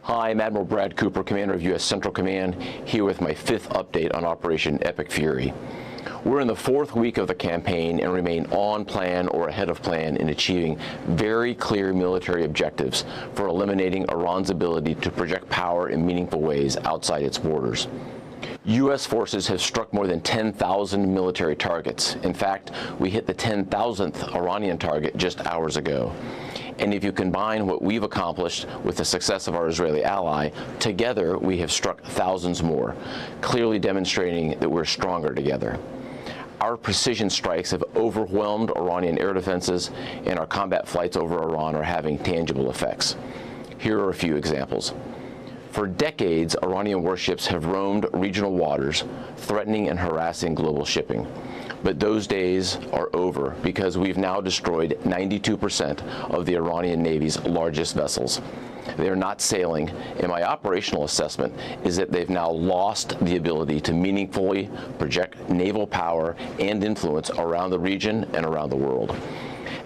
Hi, I'm Admiral Brad Cooper, Commander of U.S. Central Command, here with my fifth update on Operation Epic Fury. We're in the fourth week of the campaign and remain on plan or ahead of plan in achieving very clear military objectives for eliminating Iran's ability to project power in meaningful ways outside its borders. U.S. forces have struck more than 10,000 military targets. In fact, we hit the 10,000th Iranian target just hours ago. And if you combine what we've accomplished with the success of our Israeli ally, together we have struck thousands more, clearly demonstrating that we're stronger together. Our precision strikes have overwhelmed Iranian air defenses, and our combat flights over Iran are having tangible effects. Here are a few examples. For decades, Iranian warships have roamed regional waters, threatening and harassing global shipping. But those days are over because we've now destroyed 92% of the Iranian Navy's largest vessels. They are not sailing, and my operational assessment is that they've now lost the ability to meaningfully project naval power and influence around the region and around the world.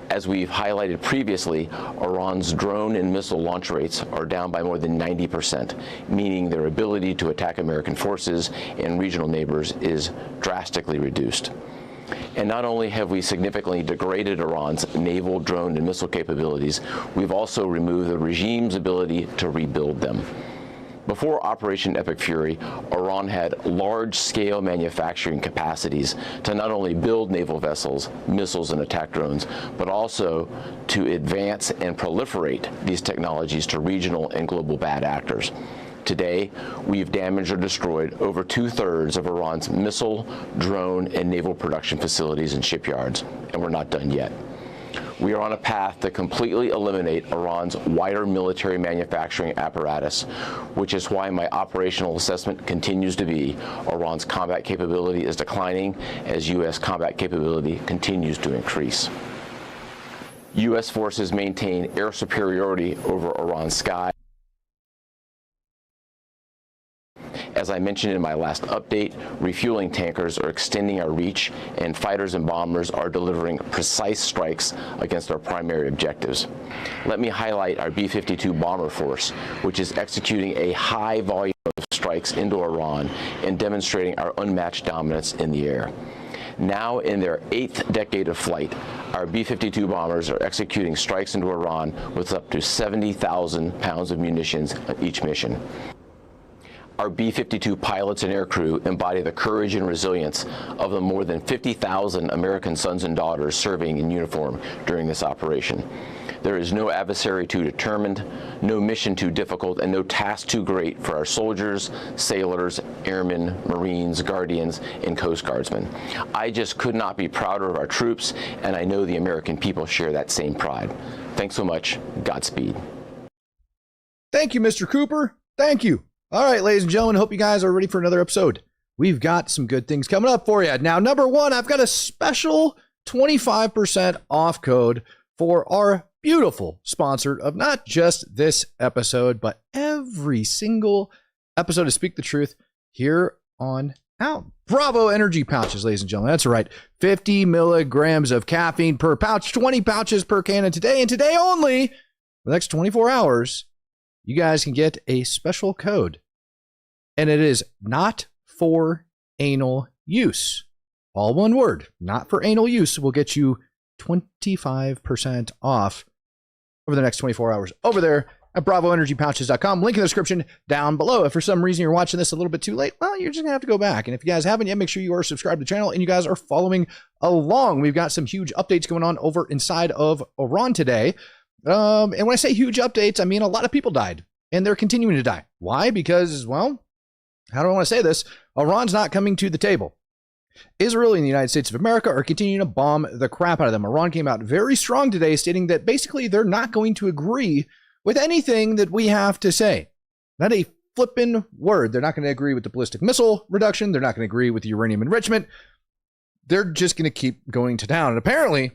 As we've highlighted previously, Iran's drone and missile launch rates are down by more than 90%, meaning their ability to attack American forces and regional neighbors is drastically reduced. And not only have we significantly degraded Iran's naval, drone, and missile capabilities, we've also removed the regime's ability to rebuild them. Before Operation Epic Fury, Iran had large-scale manufacturing capacities to not only build naval vessels, missiles, and attack drones, but also to advance and proliferate these technologies to regional and global bad actors. Today, we've damaged or destroyed over 2/3 of Iran's missile, drone, and naval production facilities and shipyards, and we're not done yet. We are on a path to completely eliminate Iran's wider military manufacturing apparatus, which is why my operational assessment continues to be Iran's combat capability is declining as U.S. combat capability continues to increase. U.S. forces maintain air superiority over Iran's sky. As I mentioned in my last update, refueling tankers are extending our reach, and fighters and bombers are delivering precise strikes against our primary objectives. Let me highlight our B-52 bomber force, which is executing a high volume of strikes into Iran and demonstrating our unmatched dominance in the air. Now in their 8th decade of flight, our B-52 bombers are executing strikes into Iran with up to 70,000 pounds of munitions on each mission. Our B-52 pilots and aircrew embody the courage and resilience of the more than 50,000 American sons and daughters serving in uniform during this operation. There is no adversary too determined, no mission too difficult, and no task too great for our soldiers, sailors, airmen, Marines, Guardians, and Coast Guardsmen. I just could not be prouder of our troops, and I know the American people share that same pride. Thanks so much. Godspeed. Thank you, Mr. Cooper. Thank you. All right, ladies and gentlemen, hope you guys are ready for another episode. We've got some good things coming up for you. Now, number one, I've got a special 25% off code for our beautiful sponsor of not just this episode, but every single episode of Speak the Truth here on out. Bravo Energy Pouches, ladies and gentlemen. That's right. 50 milligrams of caffeine per pouch, 20 pouches per can. Today, and today only, for the next 24 hours, you guys can get a special code, and it is not for anal use. All one word, not for anal use, will get you 25% off over the next 24 hours over there at bravoenergypouches.com. Link in the description down below. If for some reason you're watching this a little bit too late, well, you're just going to have to go back. And if you guys haven't yet, make sure you are subscribed to the channel and you guys are following along. We've got some huge updates going on over inside of Iran today. And when I say huge updates, I mean a lot of people died, and they're continuing to die. Why? Because, well, how do I want to say this? Iran's not coming to the table. Israel and the United States of America are continuing to bomb the crap out of them. Iran came out very strong today, stating that basically they're not going to agree with anything that we have to say. Not a flippin' word. They're not going to agree with the ballistic missile reduction. They're not going to agree with the uranium enrichment. They're just going to keep going to town. And apparently,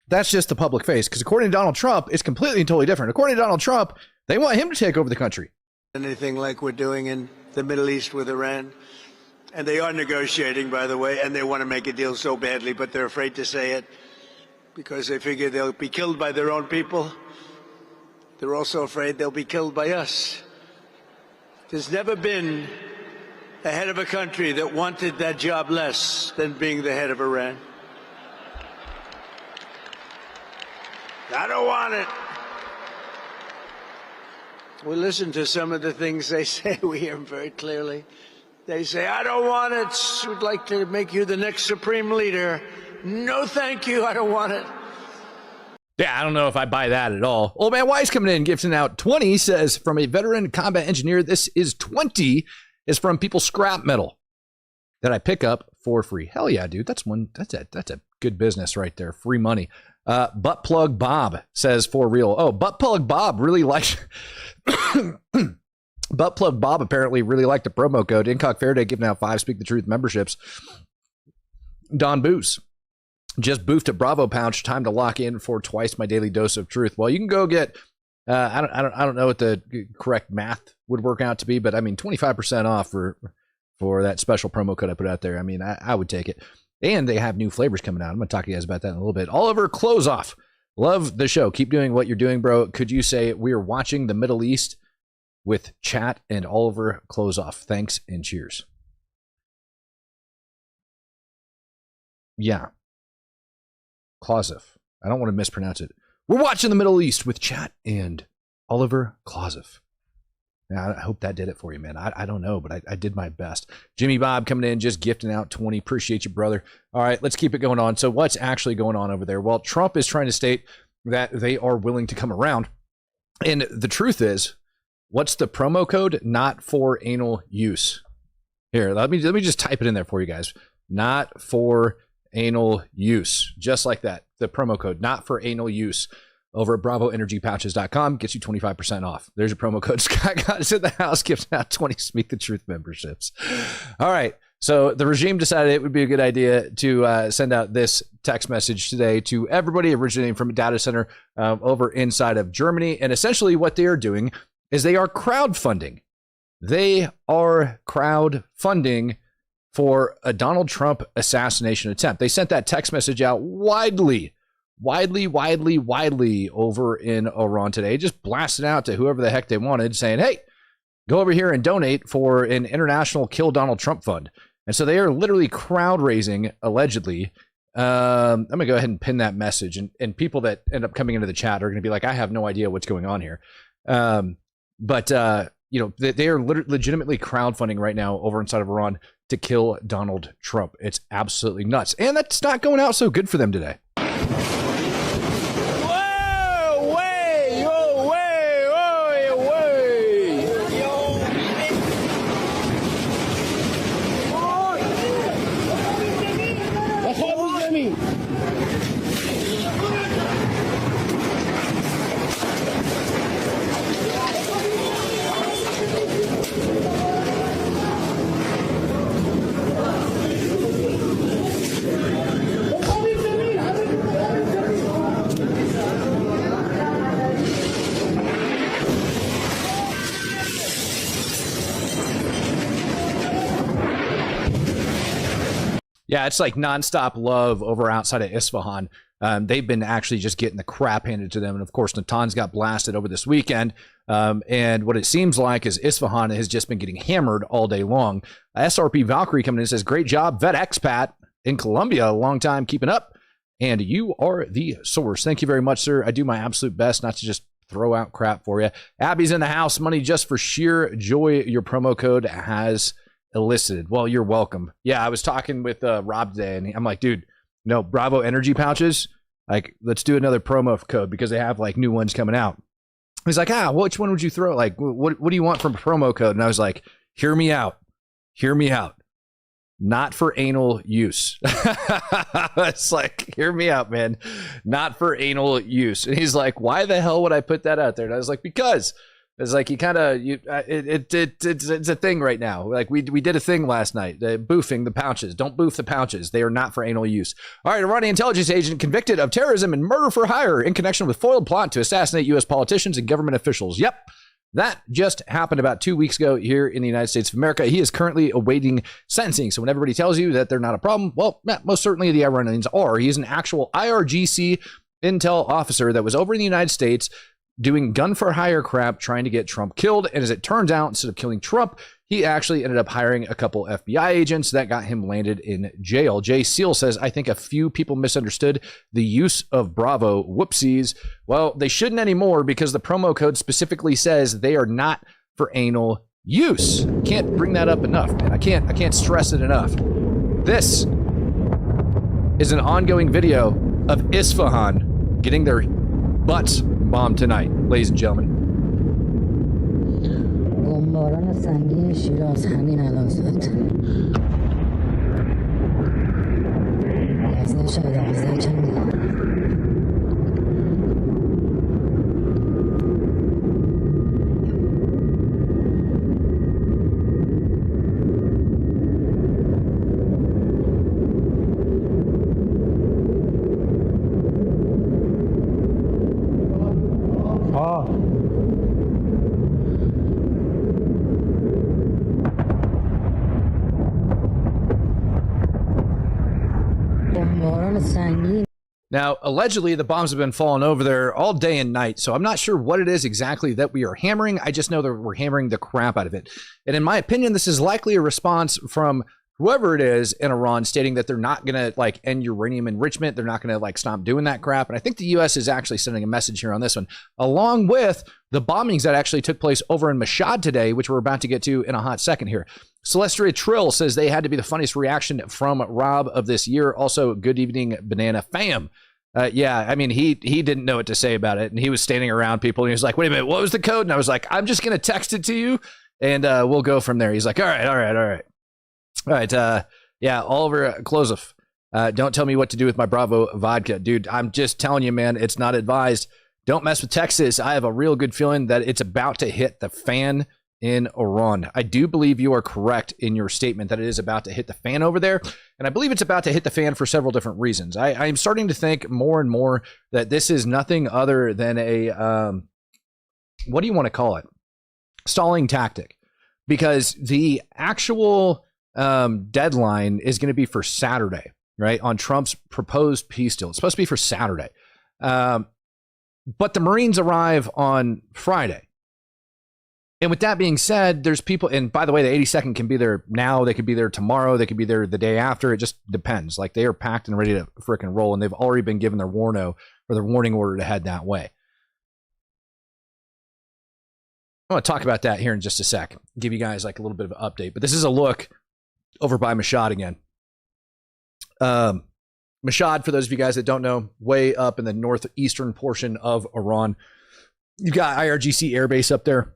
that's just the public face, because according to Donald Trump, it's completely and totally different. According to Donald Trump, they want him to take over the country. Anything like we're doing in the Middle East with Iran. And they are negotiating, by the way, and they want to make a deal so badly, but they're afraid to say it because they figure they'll be killed by their own people. They're also afraid they'll be killed by us. There's never been a head of a country that wanted that job less than being the head of Iran. I don't want it. We listen to some of the things they say. We hear them very clearly. They say, I don't want it. We'd like to make you the next supreme leader. No, thank you. I don't want it. Yeah, I don't know if I buy that at all. Old Man Wise coming in, gifting out 20, says, from a veteran combat engineer, this is 20, is from People's Scrap Metal that I pick up for free. Hell yeah, dude. That's a good business right there. Free money. Butt Plug Bob says, for real. Oh, Butt Plug Bob really likes... Butt Plug Bob apparently really liked the promo code. Incock Faraday giving out 5 Speak the Truth memberships. Don Booze just boofed a Bravo pouch. Time to lock in for twice my daily dose of truth. Well, you can go get. I don't know what the correct math would work out to be, but I mean 25% off for that special promo code I put out there. I mean, I would take it. And they have new flavors coming out. I'm going to talk to you guys about that in a little bit. Oliver Close Off. Love the show. Keep doing what you're doing, bro. Could you say we are watching the Middle East with chat and Oliver Close Off? Thanks and cheers. Yeah. Klozov. I don't want to mispronounce it. We're watching the Middle East with chat and Oliver Klozov. Now, I hope that did it for you, man. I don't know, but I did my best. Jimmy Bob coming in, just gifting out 20. Appreciate you, brother. All right, let's keep it going on. So what's actually going on over there? Well, Trump is trying to state that they are willing to come around. And the truth is, what's the promo code? Not for anal use. Here, let me just type it in there for you guys. Not for anal use. Just like that. The promo code, not for anal use, over at bravoenergypouches.com gets you 25% off. There's your promo code. Scott got us in the house, gives out 20 Speak the Truth memberships. All right. So the regime decided it would be a good idea to send out this text message today to everybody originating from a data center over inside of Germany. And essentially what they are doing is they are crowdfunding. They are crowdfunding for a Donald Trump assassination attempt. They sent that text message out widely over in Iran today. Just blasted out to whoever the heck they wanted, saying, hey, go over here and donate for an international Kill Donald Trump fund. And so they are literally crowd raising, allegedly. I'm going to go ahead and pin that message. And people that end up coming into the chat are going to be like, I have no idea what's going on here. But they are legitimately crowdfunding right now over inside of Iran to kill Donald Trump. It's absolutely nuts. And that's not going out so good for them today. Yeah, it's like nonstop love over outside of Isfahan. They've been actually just getting the crap handed to them. And of course, Natanz got blasted over this weekend. And what it seems like is Isfahan has just been getting hammered all day long. SRP Valkyrie coming in and says, great job, vet expat in Colombia. A long time keeping up. And you are the source. Thank you very much, sir. I do my absolute best not to just throw out crap for you. Abby's in the house. Money just for sheer joy. Your promo code has elicited. Well, you're welcome. Yeah, I was talking with Rob today, and I'm like, dude, no, Bravo Energy Pouches, like, let's do another promo code because they have like new ones coming out. He's like, which one would you throw? Like, what do you want from a promo code? And I was like, hear me out. Not for anal use. It's like, hear me out, man. Not for anal use. And he's like, why the hell would I put that out there? And I was like, because it's like you kind of it's a thing right now. Like we did a thing last night, boofing the pouches. Don't boof the pouches. They are not for anal use. All right, Iranian intelligence agent convicted of terrorism and murder for hire in connection with foiled plot to assassinate U.S. politicians and government officials. Yep, that just happened about 2 weeks ago here in the United States of America. He is currently awaiting sentencing. So when everybody tells you that they're not a problem, well, most certainly the Iranians are. He's an actual IRGC intel officer that was over in the United States doing gun for hire crap, trying to get Trump killed. And as it turns out, instead of killing Trump, he actually ended up hiring a couple FBI agents that got him landed in jail. Jay Seal says, I think a few people misunderstood the use of Bravo. Whoopsies. Well, they shouldn't anymore because the promo code specifically says they are not for anal use. Can't bring that up enough, man. I can't stress it enough. This is an ongoing video of Isfahan getting their butts bombed tonight, ladies and gentlemen. بمباران سنگین شیراز همین الان زد. 11 شب 12 چنده. Now, allegedly, the bombs have been falling over there all day and night, so I'm not sure what it is exactly that we are hammering. I just know that we're hammering the crap out of it. And in my opinion, this is likely a response from whoever it is in Iran stating that they're not going to like end uranium enrichment. They're not going to like stop doing that crap. And I think the U.S. is actually sending a message here on this one, along with the bombings that actually took place over in Mashad today, which we're about to get to in a hot second here. Celestia Trill says they had to be the funniest reaction from Rob of this year. Also, good evening, Banana Fam. Yeah, I mean, he didn't know what to say about it. And he was standing around people and he was like, wait a minute, what was the code? And I was like, I'm just going to text it to you and we'll go from there. He's like, all right. Yeah, Oliver Klosov, don't tell me what to do with my Bravo vodka. Dude, I'm just telling you, man, it's not advised. Don't mess with Texas. I have a real good feeling that it's about to hit the fan in Iran. I do believe you are correct in your statement that it is about to hit the fan over there. And I believe it's about to hit the fan for several different reasons. I'm starting to think more and more that this is nothing other than a, what do you want to call it? Stalling tactic. Because the actual deadline is going to be for Saturday, right? On Trump's proposed peace deal. It's supposed to be for Saturday. But the Marines arrive on Friday. And with that being said, there's people, and by the way, the 82nd can be there now, they could be there tomorrow, they could be there the day after, it just depends. Like they are packed and ready to frickin' roll, and they've already been given their warning order to head that way. I want to talk about that here in just a sec, give you guys like a little bit of an update, but this is a look over by Mashad again. Mashad, for those of you guys that don't know, way up in the northeastern portion of Iran. You've got IRGC airbase up there.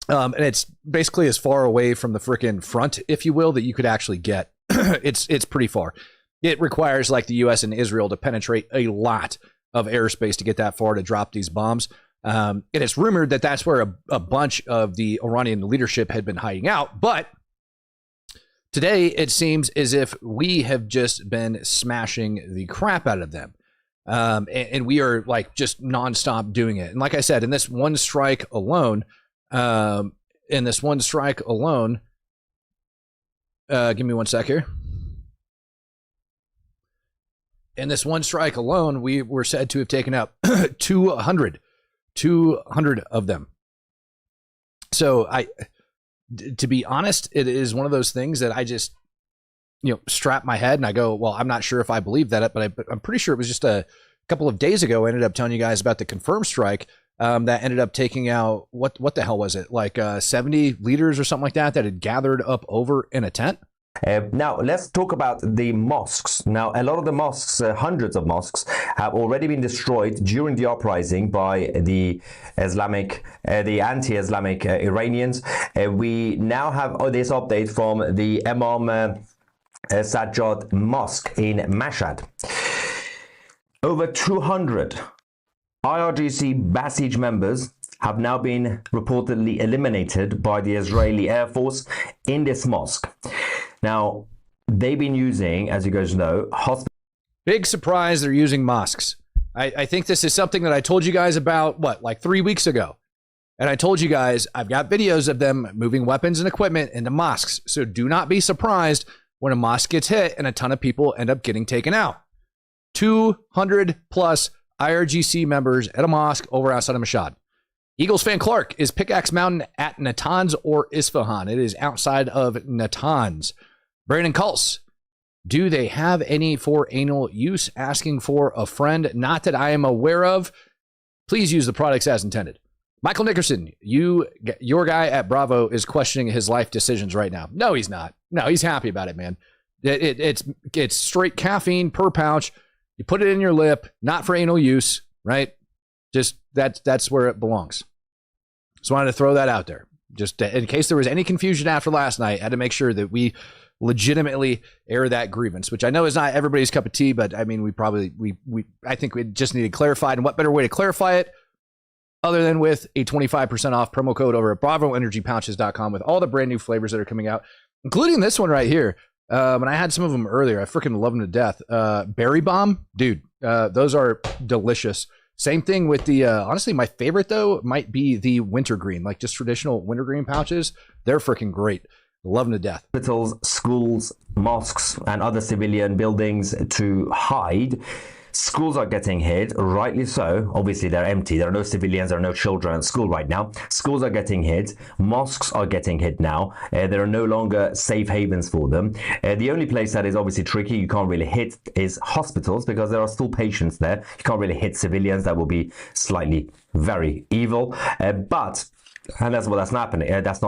And it's basically as far away from the frickin' front, if you will, that you could actually get. It's pretty far. It requires like the U.S. and Israel to penetrate a lot of airspace to get that far to drop these bombs. And it's rumored that that's where a bunch of the Iranian leadership had been hiding out. But today, it seems as if we have just been smashing the crap out of them. And we are like just nonstop doing it. And like I said, in this one strike alone, give me one sec here. In this one strike alone, we were said to have taken out 200 of them. So to be honest, it is one of those things that I just, strap my head and I go, well, I'm not sure if I believe that, but I'm pretty sure it was just a couple of days ago. I ended up telling you guys about the confirmed strike. That ended up taking out, what the hell was it? Like 70 leaders or something like that had gathered up over in a tent. Now, let's talk about the mosques. Now, a lot of the mosques, hundreds of mosques, have already been destroyed during the uprising by the anti-Islamic Iranians. We now have this update from the Imam Sajjad Mosque in Mashad. Over 200 IRGC Basij members have now been reportedly eliminated by the Israeli Air Force in this mosque. Now, they've been using, as you guys know, Big surprise, they're using mosques. I think this is something that I told you guys about, like 3 weeks ago. And I told you guys, I've got videos of them moving weapons and equipment into mosques. So do not be surprised when a mosque gets hit and a ton of people end up getting taken out. 200 plus IRGC members at a mosque over outside of Mashad. Eagles fan Clark, is Pickaxe Mountain at Natanz or Isfahan? It is outside of Natanz. Brandon Cults, do they have any for anal use? Asking for a friend, not that I am aware of. Please use the products as intended. Michael Nickerson, your guy at Bravo is questioning his life decisions right now. No, he's not. No, he's happy about it, man. It's straight caffeine per pouch. You put it in your lip, not for anal use, right? Just that's where it belongs. Just wanted to throw that out there. Just in case there was any confusion after last night, I had to make sure that we legitimately air that grievance, which I know is not everybody's cup of tea, but I mean, I think we just needed clarified. And what better way to clarify it other than with a 25% off promo code over at bravoenergypouches.com with all the brand new flavors that are coming out, including this one right here. And I had some of them earlier. I freaking love them to death. Berry Bomb, dude, those are delicious. Same thing with the, honestly, my favorite though might be the wintergreen, like just traditional wintergreen pouches. They're freaking great. Love them to death. Hospitals, schools, mosques, and other civilian buildings to hide. Schools are getting hit, rightly so. Obviously, they're empty. There are no civilians, there are no children at school right now. Schools are getting hit. Mosques are getting hit now. There are no longer safe havens for them. The only place that is obviously tricky, you can't really hit, is hospitals, because there are still patients there. You can't really hit civilians. That will be slightly very evil. And that's not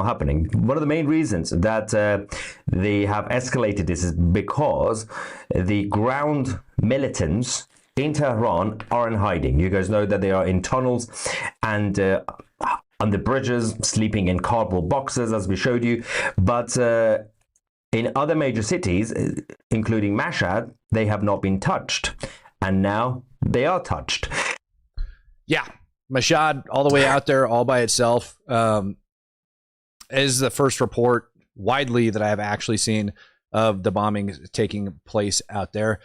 happening. One of the main reasons that they have escalated this is because the ground militants in Tehran are in hiding. You guys know that they are in tunnels and on the bridges, sleeping in cardboard boxes, as we showed you. But in other major cities, including Mashad, they have not been touched. And now they are touched. Yeah. Mashad, all the way out there, all by itself, is the first report widely that I have actually seen of the bombing taking place out there.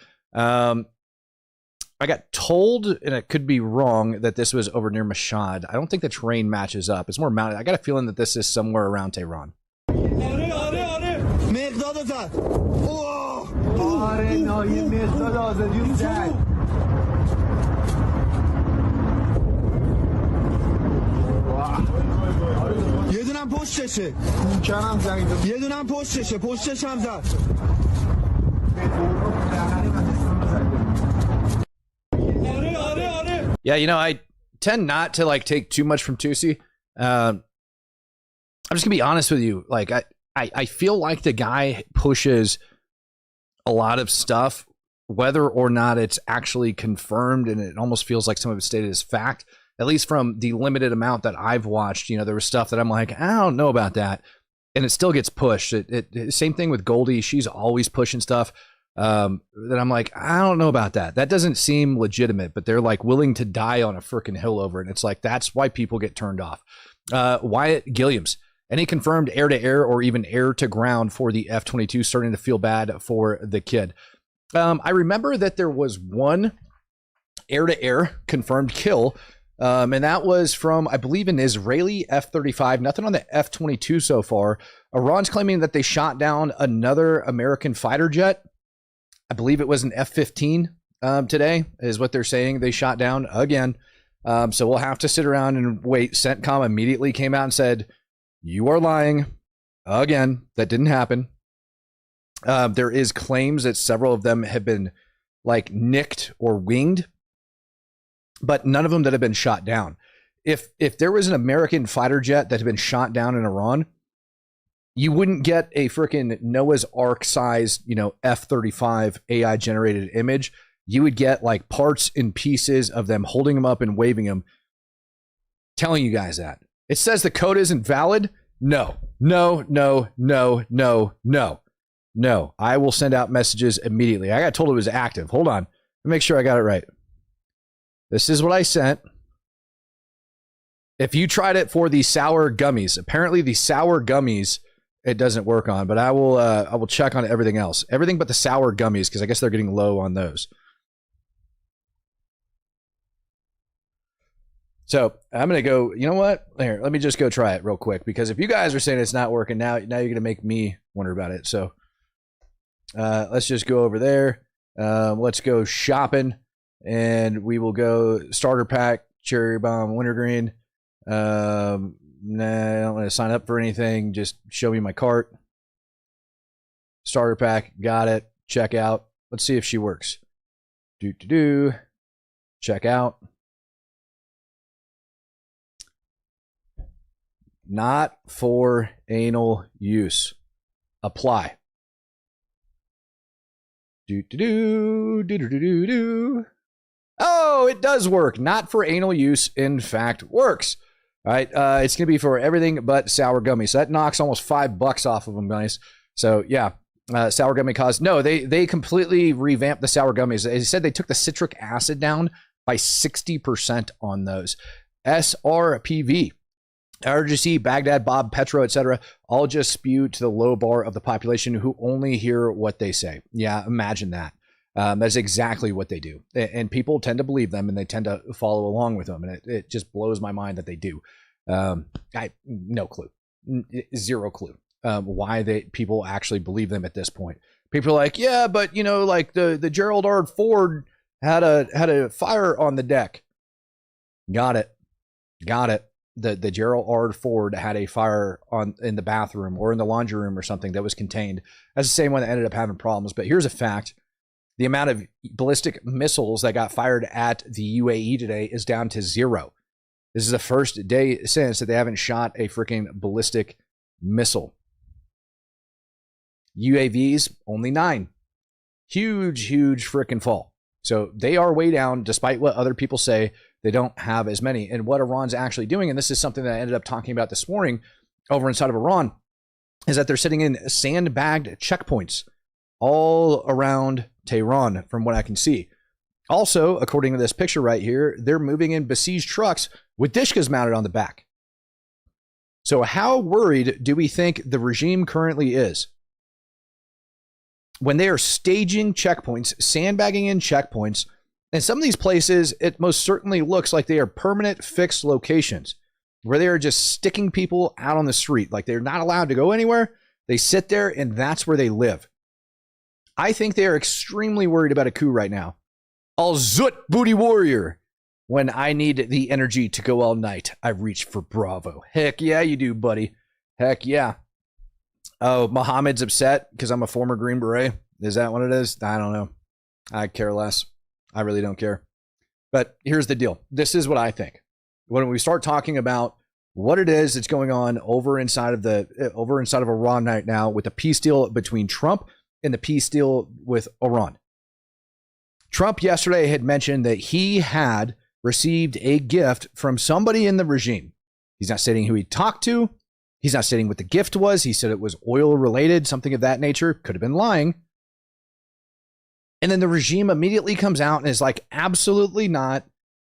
I got told, and it could be wrong, that this was over near Mashad. I don't think the terrain matches up. It's more mounted. I got a feeling that this is somewhere around Tehran. یه دونم پشتشه یه دونم پشتش هم زد Yeah, you know, I tend not to like take too much from Tusi. I'm just gonna be honest with you. Like I feel like the guy pushes a lot of stuff, whether or not it's actually confirmed, and it almost feels like some of it's stated as fact. At least from the limited amount that I've watched, you know, there was stuff that I'm like, I don't know about that, and it still gets pushed. Same thing with Goldie; she's always pushing stuff that I'm like, I don't know about that. That doesn't seem legitimate, but they're like willing to die on a freaking hill over it. And it's like that's why people get turned off. Wyatt Gilliams, any confirmed air-to-air or even air-to-ground for the F-22? Starting to feel bad for the kid. I remember that there was one air-to-air confirmed kill. And that was from, I believe, an Israeli F-35. Nothing on the F-22 so far. Iran's claiming that they shot down another American fighter jet. I believe it was an F-15 today, is what they're saying. They shot down again. So we'll have to sit around and wait. CENTCOM immediately came out and said, you are lying. Again, that didn't happen. There is claims that several of them have been like nicked or winged, but none of them that have been shot down. If there was an American fighter jet that had been shot down in Iran, you wouldn't get a freaking Noah's Ark size, you know, F-35 AI generated image. You would get like parts and pieces of them holding them up and waving them, telling you guys that. It says the code isn't valid. No. I will send out messages immediately. I got told it was active. Hold on. Let me make sure I got it right. This is what I sent. If you tried it for the sour gummies, apparently the sour gummies it doesn't work on, but I will check on everything else. Everything but the sour gummies, because I guess they're getting low on those. So I'm going to go, you know what? Here, let me just go try it real quick, because if you guys are saying it's not working now you're going to make me wonder about it. So let's just go over there. Let's go shopping. and we will go starter pack, cherry bomb, wintergreen. Nah, I don't want to sign up for anything. Just show me my cart. Starter pack, got it. Check out. Let's see if she works. Check out. Not for anal use. Apply. Oh, it does work. Not for anal use, in fact, works. All right, it's going to be for everything but sour gummies. So that knocks almost $5 off of them, guys. So, yeah, sour gummy cause. No, they completely revamped the sour gummies. They said they took the citric acid down by 60% on those. SRPV. IRGC, Baghdad, Bob, Petro, etc., all just spew to the low bar of the population who only hear what they say. Yeah, imagine that. That's exactly what they do. And people tend to believe them, and they tend to follow along with them. And it just blows my mind that they do. No clue. Zero clue why people actually believe them at this point. People are like, yeah, but, you know, like the Gerald R. Ford had a fire on the deck. Got it. The Gerald R. Ford had a fire in the bathroom or in the laundry room or something that was contained. That's the same one that ended up having problems. But here's a fact. The amount of ballistic missiles that got fired at the UAE today is down to 0. This is the first day since that they haven't shot a freaking ballistic missile. UAVs, only 9. Huge freaking fall. So they are way down, despite what other people say. They don't have as many. And what Iran's actually doing, and this is something that I ended up talking about this morning over inside of Iran, is that they're sitting in sandbagged checkpoints all around Tehran, from what I can see. Also, according to this picture right here, they're moving in besieged trucks with dishkas mounted on the back. So how worried do we think the regime currently is? When they are staging checkpoints, sandbagging in checkpoints, and some of these places, it most certainly looks like they are permanent fixed locations where they are just sticking people out on the street. Like they're not allowed to go anywhere. They sit there and that's where they live. I think they are extremely worried about a coup right now. I'll zoot booty warrior. When I need the energy to go all night, I reach for Bravo. Heck yeah, you do, buddy. Heck yeah. Oh, Mohammed's upset because I'm a former Green Beret. Is that what it is? I don't know. I care less. I really don't care. But here's the deal. This is what I think. When we start talking about what it is that's going on over inside of Iran right now with the peace deal between Trump and the peace deal with Iran. Trump yesterday had mentioned that he had received a gift from somebody in the regime. He's not stating who he talked to. He's not stating what the gift was. He said it was oil related, something of that nature. Could have been lying. And then the regime immediately comes out and is like, absolutely not.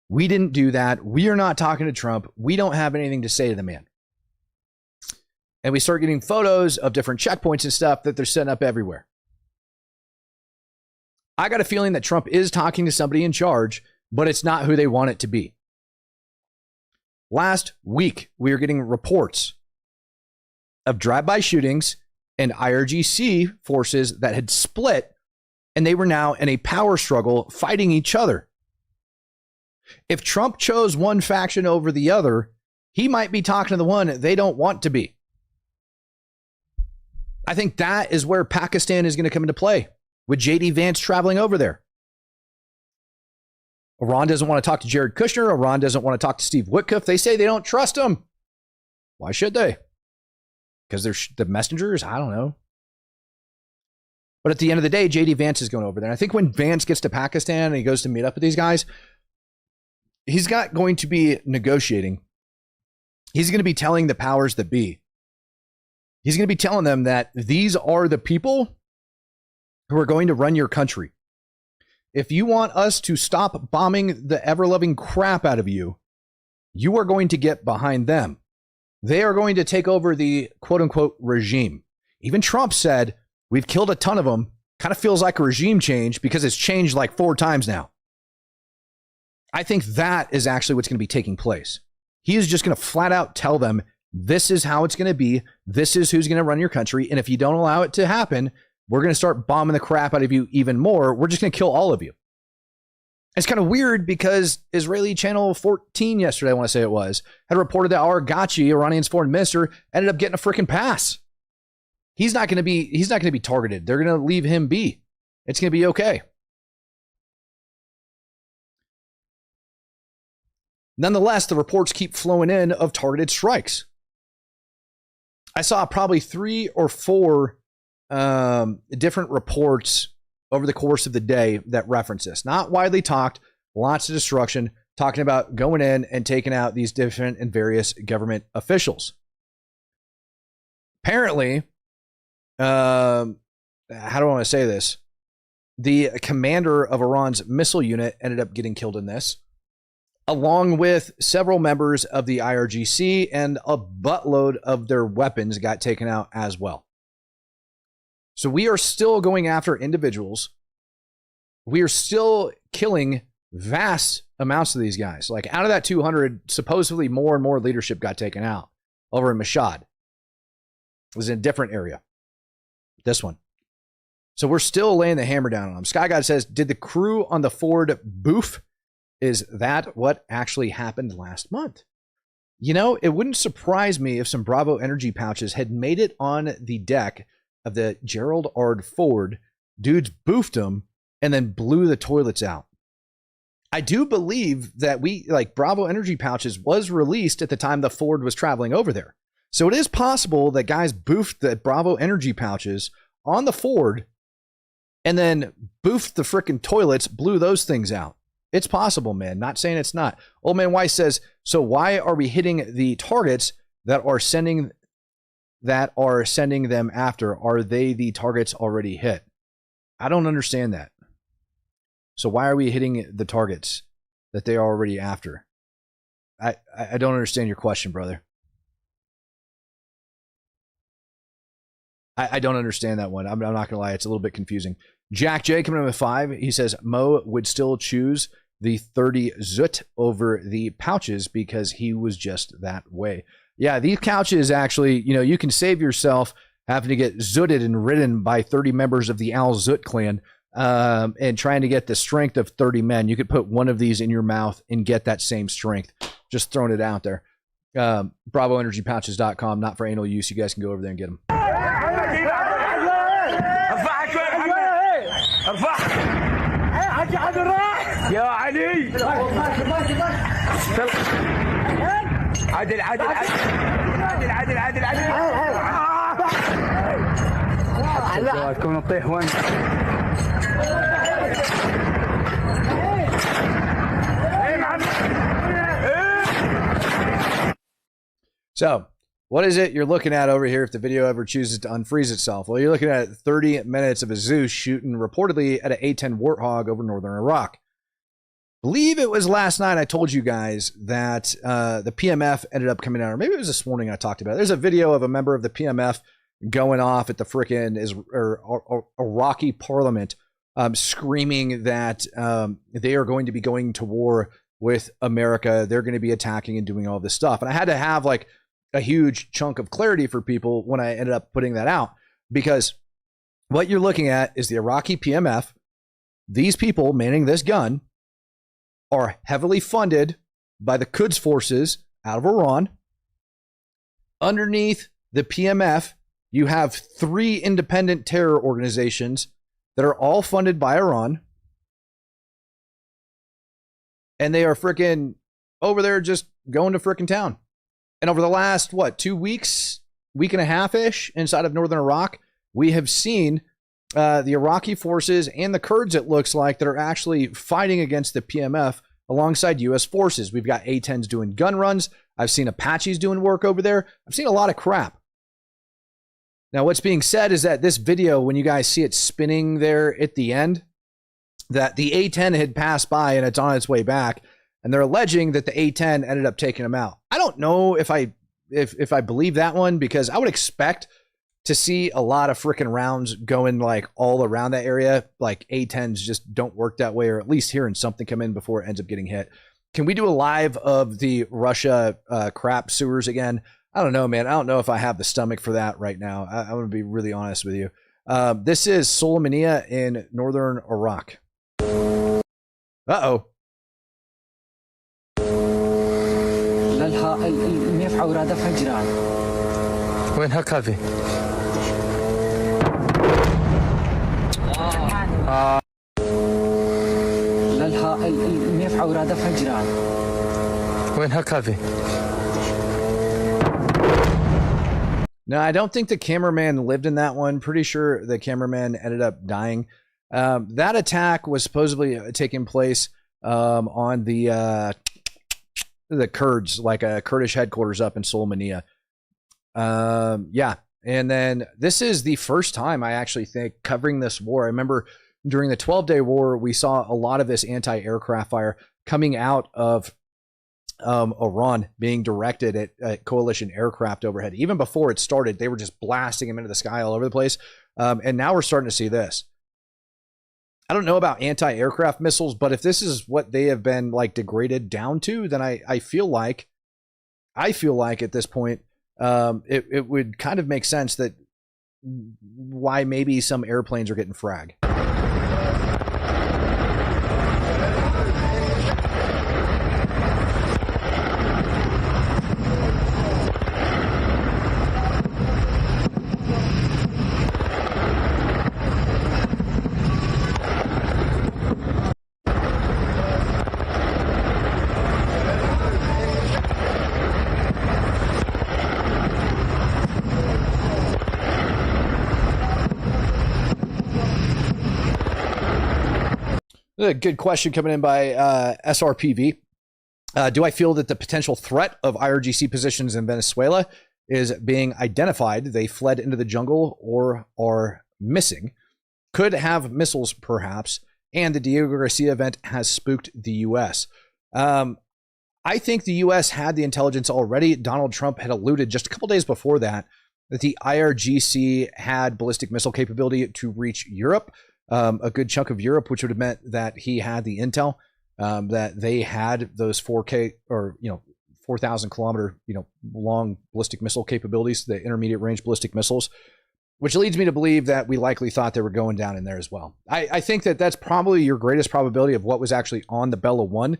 We didn't do that. We are not talking to Trump. We don't have anything to say to the man. And we start getting photos of different checkpoints and stuff that they're setting up everywhere. I got a feeling that Trump is talking to somebody in charge, but it's not who they want it to be. Last week, we were getting reports of drive-by shootings and IRGC forces that had split, and they were now in a power struggle fighting each other. If Trump chose one faction over the other, he might be talking to the one they don't want to be. I think that is where Pakistan is going to come into play, with J.D. Vance traveling over there. Iran doesn't want to talk to Jared Kushner. Iran doesn't want to talk to Steve Witkoff. They say they don't trust him. Why should they? Because they're the messengers? I don't know. But at the end of the day, J.D. Vance is going over there. And I think when Vance gets to Pakistan and he goes to meet up with these guys, he's not going to be negotiating. He's going to be telling the powers that be. He's going to be telling them that these are the people who are going to run your country. If you want us to stop bombing the ever-loving crap out of you, you are going to get behind them. They are going to take over the quote-unquote regime. Even Trump said, we've killed a ton of them. Kind of feels like a regime change because it's changed like 4 times now. I think that is actually what's going to be taking place. He is just going to flat out tell them, this is how it's going to be. This is who's going to run your country. And if you don't allow it to happen, we're going to start bombing the crap out of you even more. We're just going to kill all of you. It's kind of weird because Israeli Channel 14 yesterday, I want to say it was, had reported that IRGC, Iranian's foreign minister, ended up getting a freaking pass. He's not going to be targeted. They're going to leave him be. It's going to be okay. Nonetheless, the reports keep flowing in of targeted strikes. I saw probably 3 or 4 different reports over the course of the day that reference this. Not widely talked, lots of destruction, talking about going in and taking out these different and various government officials. Apparently, how do I want to say this? The commander of Iran's missile unit ended up getting killed in this, along with several members of the IRGC, and a buttload of their weapons got taken out as well. So we are still going after individuals. We are still killing vast amounts of these guys. Like out of that 200, supposedly more and more leadership got taken out over in Mashad. It was in a different area. This one. So we're still laying the hammer down on them. Sky God says, did the crew on the Ford boof? Is that what actually happened last month? You know, it wouldn't surprise me if some Bravo energy pouches had made it on the deck of the Gerald Ard Ford. Dudes boofed them and then blew the toilets out. I do believe that Bravo energy pouches was released at the time the Ford was traveling over there. So it is possible that guys boofed the Bravo energy pouches on the Ford and then boofed the frickin' toilets, blew those things out. It's possible, man. Not saying it's not. Old Man Weiss says, so why are we hitting the targets that are sending them after? Are they the targets already hit? I don't understand that. So why are we hitting the targets that they are already after? I don't understand your question, brother. I don't understand that one. I'm not going to lie. It's a little bit confusing. Jack J coming in with 5. He says Mo would still choose the 30 Zut over the pouches because he was just that way. Yeah, these couches actually, you can save yourself having to get zooted and ridden by 30 members of the Al Zut clan and trying to get the strength of 30 men. You could put one of these in your mouth and get that same strength. Just throwing it out there. BravoEnergyPouches.com, not for anal use. You guys can go over there and get them. يا علي عادل عادل عادل عادل عادل عادل تكون نطيح وين So, what is it you're looking at over here if the video ever chooses to unfreeze itself? Well, you're looking at 30 minutes of a Zeus shooting reportedly at an A-10 Warthog over northern Iraq. Believe it was last night I told you guys that the PMF ended up coming out, or maybe it was this morning I talked about it. There's a video of a member of the PMF going off at the frickin' Iraqi parliament screaming that they are going to be going to war with America. They're going to be attacking and doing all this stuff. And I had to have like a huge chunk of clarity for people when I ended up putting that out, because what you're looking at is the Iraqi PMF. These people manning this gun are heavily funded by the Quds forces out of Iran. Underneath the PMF, you have 3 independent terror organizations that are all funded by Iran. And they are freaking over there just going to freaking town. And over the last, 2 weeks, week and a half-ish inside of northern Iraq, we have seen the Iraqi forces and the Kurds, it looks like, that are actually fighting against the PMF alongside U.S. forces. We've got A-10s doing gun runs. I've seen Apaches doing work over there. I've seen a lot of crap. Now, what's being said is that this video, when you guys see it spinning there at the end, that the A-10 had passed by and it's on its way back. And they're alleging that the A-10 ended up taking them out. I don't know if I believe that one, because I would expect to see a lot of freaking rounds going like all around that area. Like A-10s just don't work that way, or at least hearing something come in before it ends up getting hit. Can we do a live of the Russia crap sewers again? I don't know, man. I don't know if I have the stomach for that right now. I'm going to be really honest with you. This is Soleimania in northern Iraq. Uh-oh. المدفع ورادة فجران. وين هكذا؟ المدفع ورادة فجران. وين هكذا؟ No, I don't think the cameraman lived in that one. Pretty sure the cameraman ended up dying. That attack was supposedly taking place on the Kurds, like a Kurdish headquarters up in Sulaymaniyah. Yeah. And then this is the first time I actually think covering this war. I remember during the 12-day war, we saw a lot of this anti-aircraft fire coming out of Iran being directed at coalition aircraft overhead. Even before it started, they were just blasting them into the sky all over the place. And now we're starting to see this. I don't know about anti-aircraft missiles, but if this is what they have been like degraded down to, then I feel like at this point, it would kind of make sense that why maybe some airplanes are getting fragged. A good question coming in by SRPV. Do I feel that the potential threat of IRGC positions in Venezuela is being identified? They fled into the jungle or are missing. Could have missiles, perhaps. And the Diego Garcia event has spooked the U.S. I think the U.S. had the intelligence already. Donald Trump had alluded just a couple days before that the IRGC had ballistic missile capability to reach Europe. A good chunk of Europe, which would have meant that he had the intel, that they had those 4K or 4,000 kilometer long ballistic missile capabilities, the intermediate range ballistic missiles, which leads me to believe that we likely thought they were going down in there as well. I think that that's probably your greatest probability of what was actually on the Bella 1.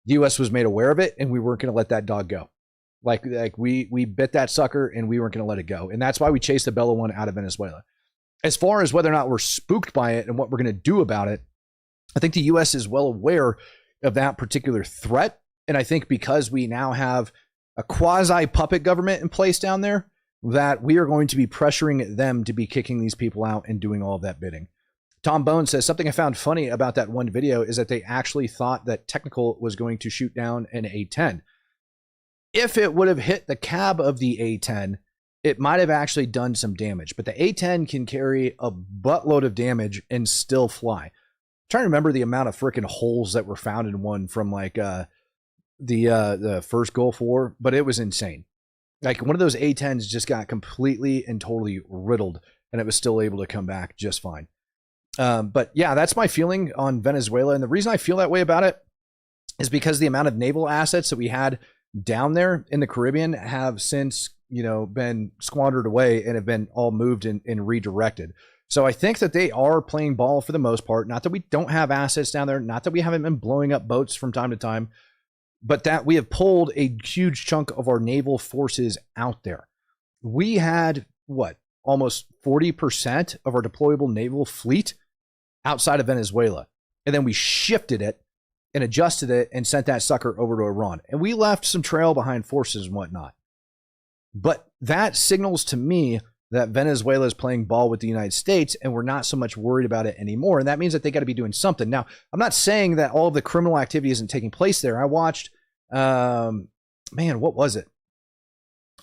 The U.S. was made aware of it, and we weren't going to let that dog go. Like we bit that sucker, and we weren't going to let it go, and that's why we chased the Bella 1 out of Venezuela. As far as whether or not we're spooked by it and what we're going to do about it, I think the U.S. is well aware of that particular threat. And I think because we now have a quasi-puppet government in place down there, that we are going to be pressuring them to be kicking these people out and doing all of that bidding. Tom Bones says, something I found funny about that one video is that they actually thought that Technical was going to shoot down an A-10. If it would have hit the cab of the A-10, it might have actually done some damage, but the A-10 can carry a buttload of damage and still fly. I'm trying to remember the amount of freaking holes that were found in one from like the first Gulf War, but it was insane. Like one of those A-10s just got completely and totally riddled, and it was still able to come back just fine. But yeah, that's my feeling on Venezuela, and the reason I feel that way about it is because the amount of naval assets that we had down there in the Caribbean have since been squandered away and have been all moved and redirected. So I think that they are playing ball for the most part. Not that we don't have assets down there, not that we haven't been blowing up boats from time to time, but that we have pulled a huge chunk of our naval forces out there. We had almost 40% of our deployable naval fleet outside of Venezuela. And then we shifted it and adjusted it and sent that sucker over to Iran. And we left some trail behind forces and whatnot. But that signals to me that Venezuela is playing ball with the United States, and we're not so much worried about it anymore. And that means that they got to be doing something. Now, I'm not saying that all of the criminal activity isn't taking place there. I watched, what was it?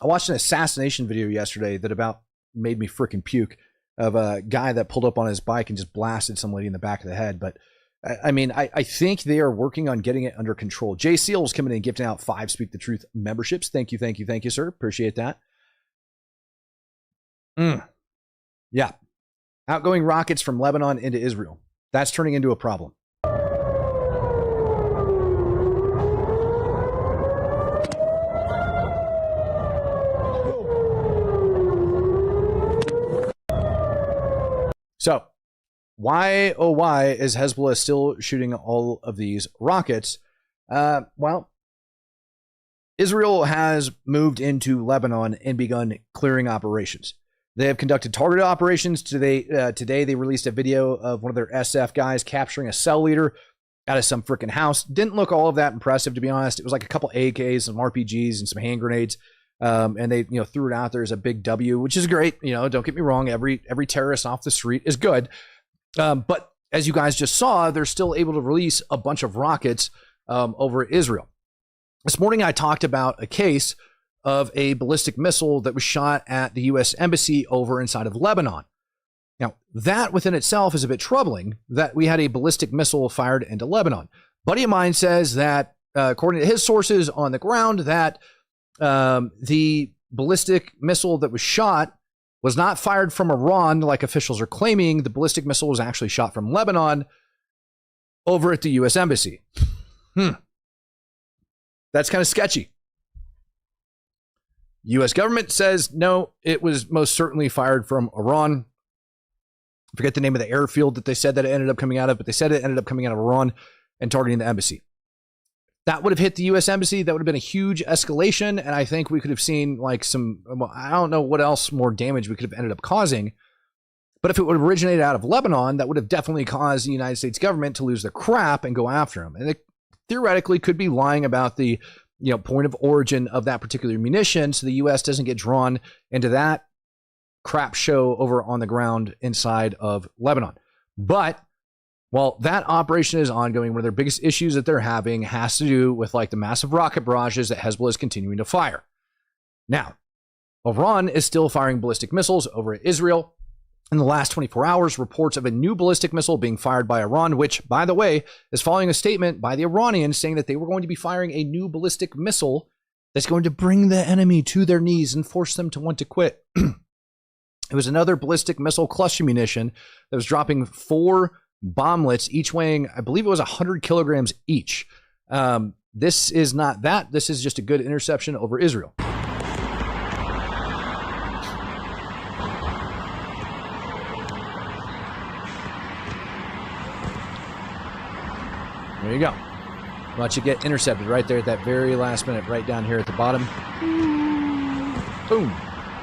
I watched an assassination video yesterday that about made me freaking puke, of a guy that pulled up on his bike and just blasted some lady in the back of the head. But I think they are working on getting it under control. Jay Seals coming in and gifting out 5 Speak the Truth memberships. Thank you, sir. Appreciate that. Yeah. Outgoing rockets from Lebanon into Israel. That's turning into a problem. So why, oh, why is Hezbollah still shooting all of these rockets? Well, Israel has moved into Lebanon and begun clearing operations. They have conducted targeted operations. Today they released a video of one of their SF guys capturing a cell leader out of some freaking house. Didn't look all of that impressive, to be honest. It was like a couple AKs, some RPGs, and some hand grenades. And they threw it out there as a big W, which is great. Don't get me wrong. Every terrorist off the street is good. But as you guys just saw, they're still able to release a bunch of rockets over Israel. This morning, I talked about a case of a ballistic missile that was shot at the U.S. Embassy over inside of Lebanon. Now, that within itself is a bit troubling that we had a ballistic missile fired into Lebanon. Buddy of mine says that, according to his sources on the ground, that the ballistic missile that was shot was not fired from Iran, like officials are claiming. The ballistic missile was actually shot from Lebanon over at the U.S. Embassy. That's kind of sketchy. U.S. government says, no, it was most certainly fired from Iran. I forget the name of the airfield that they said that it ended up coming out of, but they said it ended up coming out of Iran and targeting the embassy. That would have hit the U.S. embassy. That would have been a huge escalation. And I think we could have seen I don't know what else more damage we could have ended up causing. But if it would have originated out of Lebanon, that would have definitely caused the United States government to lose their crap and go after them. And it theoretically could be lying about the point of origin of that particular munition, so the U.S. doesn't get drawn into that crap show over on the ground inside of Lebanon. But while that operation is ongoing, one of their biggest issues that they're having has to do with the massive rocket barrages that Hezbollah is continuing to fire. Now, Iran is still firing ballistic missiles over at Israel. In the last 24 hours, reports of a new ballistic missile being fired by Iran, which, by the way, is following a statement by the Iranians saying that they were going to be firing a new ballistic missile that's going to bring the enemy to their knees and force them to want to quit. It was another ballistic missile cluster munition that was dropping 4 bomblets, each weighing, I believe it was 100 kilograms each. This is not that. This is just a good interception over Israel. There you go. Watch it get intercepted right there at that very last minute, right down here at the bottom. Boom.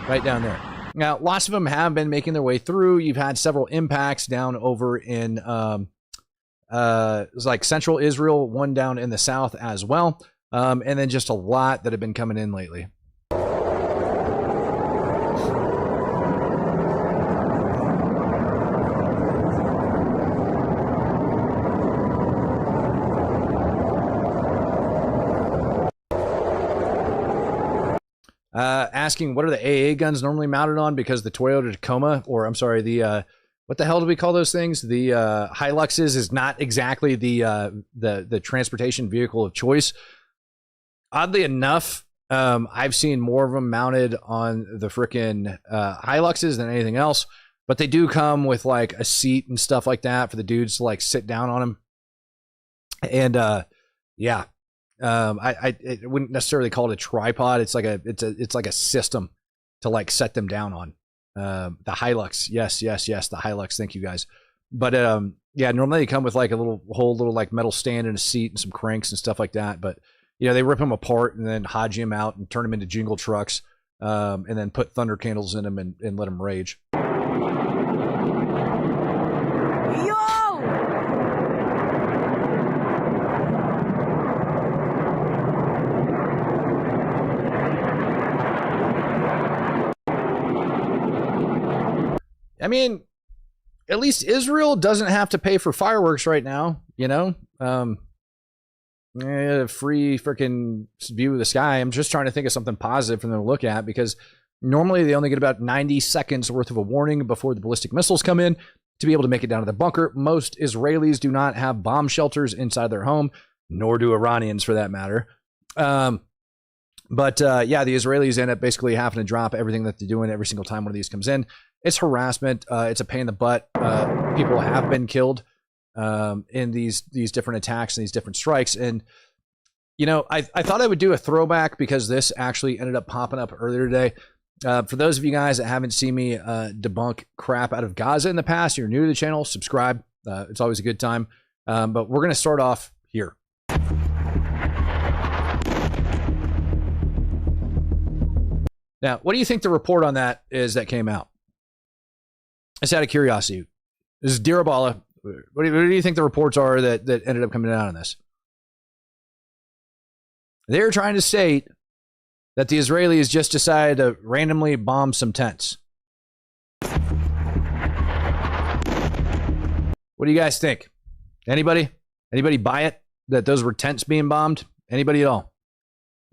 Right down there. Now, lots of them have been making their way through. You've had several impacts down over in it's like central Israel, one down in the south as well. And then just a lot that have been coming in lately. Asking what are the AA guns normally mounted on, because the Toyota Tacoma, or I'm sorry, the what the hell do we call those things? The Hiluxes is not exactly the transportation vehicle of choice. Oddly enough, I've seen more of them mounted on the frickin' Hiluxes than anything else, but they do come with a seat and stuff like that for the dudes to sit down on them. And yeah. I wouldn't necessarily call it a tripod. It's like a system to set them down on. The Hilux, yes, the Hilux. Thank you guys. But yeah, normally they come with a whole little metal stand and a seat and some cranks and stuff like that. But they rip them apart and then hodge them out and turn them into jingle trucks, and then put thunder candles in them and let them rage. I mean, at least Israel doesn't have to pay for fireworks right now, free freaking view of the sky. I'm just trying to think of something positive for them to look at, because normally they only get about 90 seconds worth of a warning before the ballistic missiles come in to be able to make it down to the bunker. Most Israelis do not have bomb shelters inside their home, nor do Iranians for that matter. But yeah, the Israelis end up basically having to drop everything that they're doing every single time one of these comes in. It's harassment. It's a pain in the butt. People have been killed in these different attacks and these different strikes. And, I thought I would do a throwback, because this actually ended up popping up earlier today. For those of you guys that haven't seen me debunk crap out of Gaza in the past, you're new to the channel, subscribe. It's always a good time. But we're going to start off here. Now, what do you think the report on that is that came out? Just out of curiosity. This is Dirabala. What do you think the reports are that ended up coming out on this? They're trying to state that the Israelis just decided to randomly bomb some tents. What do you guys think? Anybody? Anybody buy it that those were tents being bombed? Anybody at all?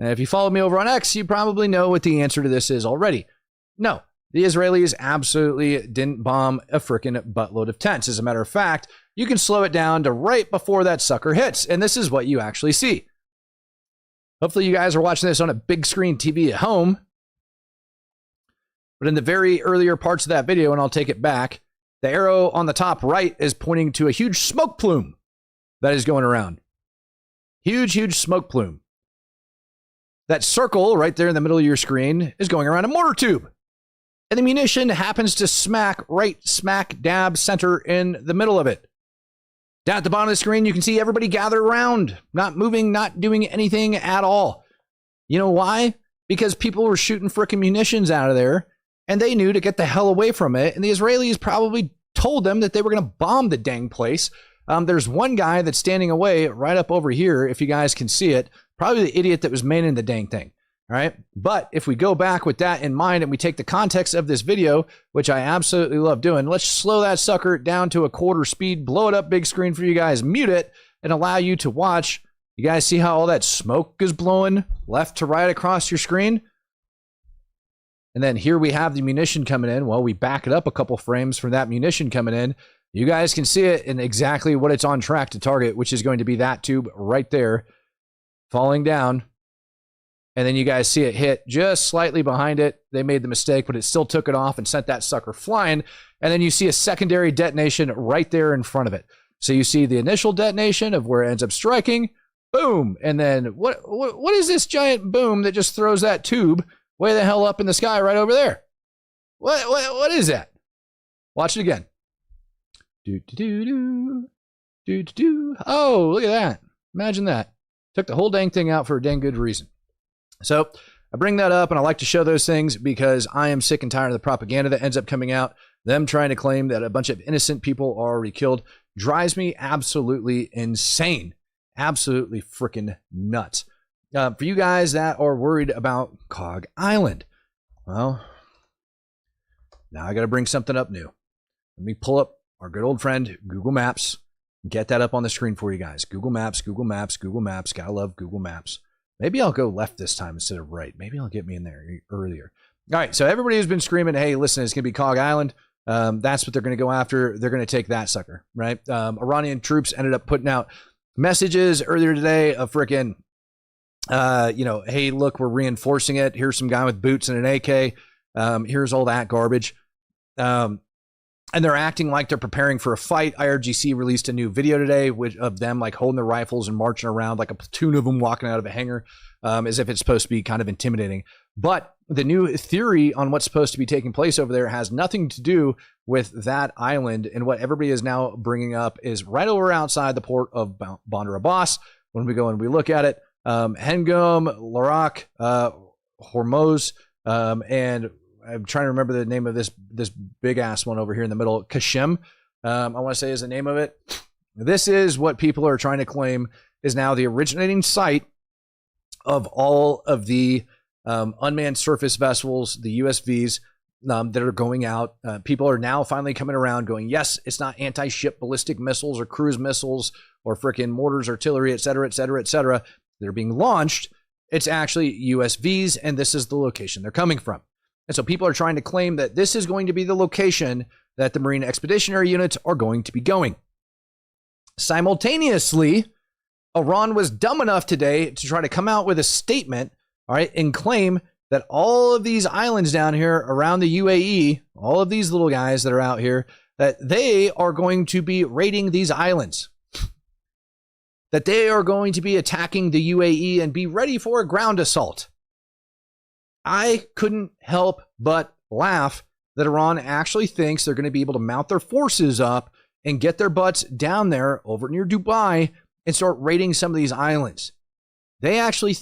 And if you follow me over on X, you probably know what the answer to this is already. No, the Israelis absolutely didn't bomb a freaking buttload of tents. As a matter of fact, you can slow it down to right before that sucker hits, and this is what you actually see. Hopefully you guys are watching this on a big screen TV at home. But in the very earlier parts of that video, and I'll take it back, the arrow on the top right is pointing to a huge smoke plume that is going around. Huge, huge smoke plume. That circle right there in the middle of your screen is going around a mortar tube. And the munition happens to smack dab center in the middle of it. Down at the bottom of the screen, you can see everybody gathered around, not moving, not doing anything at all. You know why? Because people were shooting frickin' munitions out of there, and they knew to get the hell away from it, and the Israelis probably told them that they were going to bomb the dang place. There's one guy that's standing away right up over here, if you guys can see it, probably the idiot that was manning the dang thing. All right. But if we go back with that in mind and we take the context of this video, which I absolutely love doing, let's slow that sucker down to a quarter speed, blow it up big screen for you guys, mute it, and allow you to watch. You guys see how all that smoke is blowing left to right across your screen? And then here we have the munition coming in. Well, we back it up a couple frames from that munition coming in. You guys can see it in exactly what it's on track to target, which is going to be that tube right there falling down. And then you guys see it hit just slightly behind it. They made the mistake, but it still took it off and sent that sucker flying. And then you see a secondary detonation right there in front of it. So you see the initial detonation of where it ends up striking. Boom. And then what is this giant boom that just throws that tube way the hell up in the sky right over there? What is that? Watch it again. Oh, look at that. Imagine that. Took the whole dang thing out for a dang good reason. So I bring that up, and I like to show those things because I am sick and tired of the propaganda that ends up coming out. Them trying to claim that a bunch of innocent people are already killed drives me absolutely insane. Absolutely freaking nuts. For you guys that are worried about Cog Island, well, now I got to bring something up new. Let me pull up our good old friend Google Maps. Get that up on the screen for you guys. Google Maps, Google Maps, Google Maps. Gotta love Google Maps. Maybe I'll go left this time instead of right. Maybe I'll get me in there earlier. All right, so everybody who's been screaming, hey, listen, it's going to be Cog Island. That's what they're going to go after. They're going to take that sucker, right? Iranian troops ended up putting out messages earlier today of freaking, hey, look, we're reinforcing it. Here's some guy with boots and an AK. Here's all that garbage. And they're acting like they're preparing for a fight. IRGC released a new video today of them like holding their rifles and marching around like a platoon of them walking out of a hangar, as if it's supposed to be kind of intimidating. But the new theory on what's supposed to be taking place over there has nothing to do with that island. And what everybody is now bringing up is right over outside the port of Bandar Abbas. When we go and we look at it, Hengum, Larak, Hormuz, and I'm trying to remember the name of this big ass one over here in the middle. Kashem, I want to say is the name of it. This is what people are trying to claim is now the originating site of all of the unmanned surface vessels, the USVs that are going out. People are now finally coming around going, yes, it's not anti-ship ballistic missiles or cruise missiles or frickin' mortars, artillery, et cetera, et cetera, et cetera. They're being launched. It's actually USVs, and this is the location they're coming from. And so people are trying to claim that this is going to be the location that the Marine Expeditionary Units are going to be going. Simultaneously, Iran was dumb enough today to try to come out with a statement, all right, and claim that all of these islands down here around the UAE, all of these little guys that are out here, that they are going to be raiding these islands. That they are going to be attacking the UAE and be ready for a ground assault. I couldn't help but laugh that Iran actually thinks they're going to be able to mount their forces up and get their butts down there over near Dubai and start raiding some of these islands. They actually,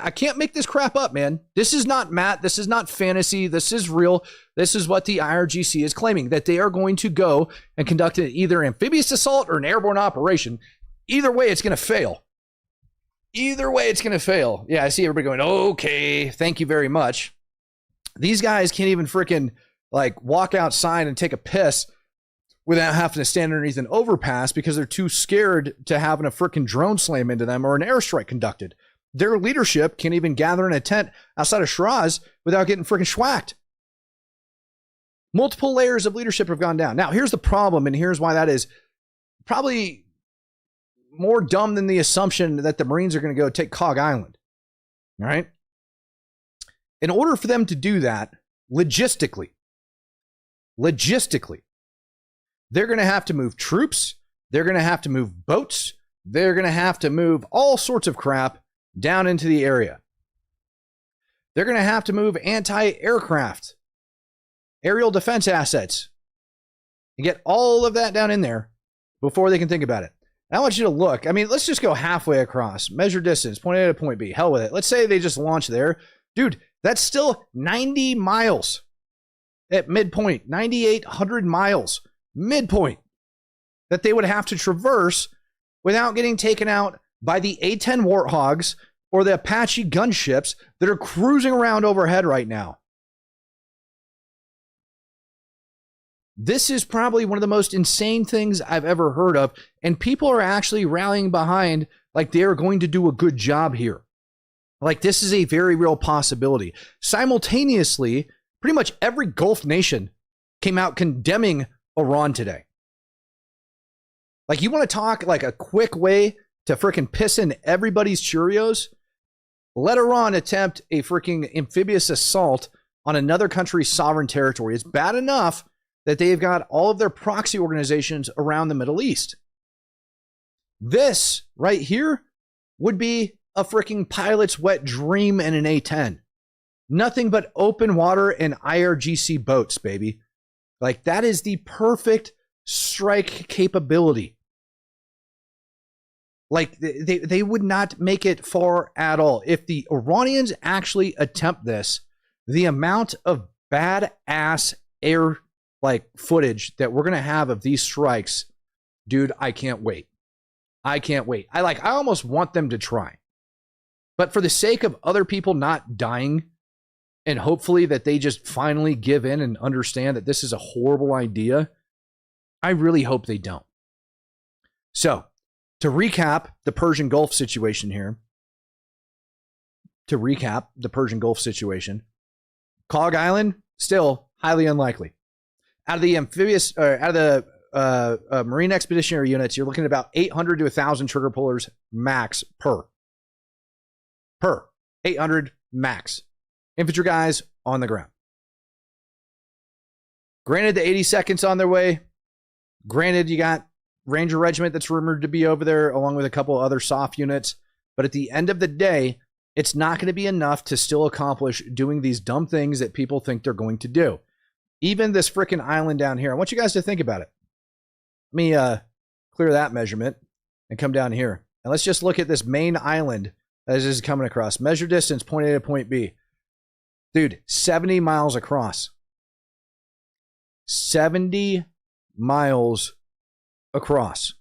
I can't make this crap up, man. This is not Matt. This is not fantasy. This is real. This is what the IRGC is claiming, that they are going to go and conduct either amphibious assault or an airborne operation. Either way, it's going to fail. Either way, it's going to fail. Yeah, I see everybody going, okay, thank you very much. These guys can't even freaking like walk outside and take a piss without having to stand underneath an overpass because they're too scared to having a freaking drone slam into them or an airstrike conducted. Their leadership can't even gather in a tent outside of Shiraz without getting freaking schwacked. Multiple layers of leadership have gone down. Now, here's the problem, and here's why that is probably more dumb than the assumption that the Marines are going to go take Cog Island. All right? In order for them to do that, logistically, they're going to have to move troops. They're going to have to move boats. They're going to have to move all sorts of crap down into the area. They're going to have to move anti-aircraft, aerial defense assets, and get all of that down in there before they can think about it. I want you to look. I mean, let's just go halfway across. Measure distance, point A to point B. Hell with it. Let's say they just launch there. Dude, that's still 90 miles at midpoint. 9,800 miles midpoint that they would have to traverse without getting taken out by the A-10 Warthogs or the Apache gunships that are cruising around overhead right now. This is probably one of the most insane things I've ever heard of, and people are actually rallying behind like they are going to do a good job here. Like this is a very real possibility. Simultaneously, pretty much every Gulf nation came out condemning Iran today. Like you want to talk like a quick way to freaking piss in everybody's Cheerios? Let Iran attempt a freaking amphibious assault on another country's sovereign territory. It's bad enough that they've got all of their proxy organizations around the Middle East. This right here would be a freaking pilot's wet dream in an A-10. Nothing but open water and IRGC boats, baby. Like that is the perfect strike capability. Like they would not make it far at all. If the Iranians actually attempt this, the amount of badass air footage that we're going to have of these strikes, dude, I can't wait. I can't wait. I almost want them to try. But for the sake of other people not dying, and hopefully that they just finally give in and understand that this is a horrible idea, I really hope they don't. So, to recap the Persian Gulf situation here, Cog Island, still highly unlikely. Out of the amphibious, out of the Marine Expeditionary units, you're looking at about 800 to 1,000 trigger pullers max per 800 max. Infantry guys on the ground. Granted, the 82nd's on their way. Granted, you got Ranger Regiment that's rumored to be over there, along with a couple other soft units. But at the end of the day, it's not going to be enough to still accomplish doing these dumb things that people think they're going to do. Even this freaking island down here. I want you guys to think about it. Let me clear that measurement and come down here. And let's just look at this main island as this is coming across. Measure distance, point A to point B. Dude, 70 miles across. 70 miles across.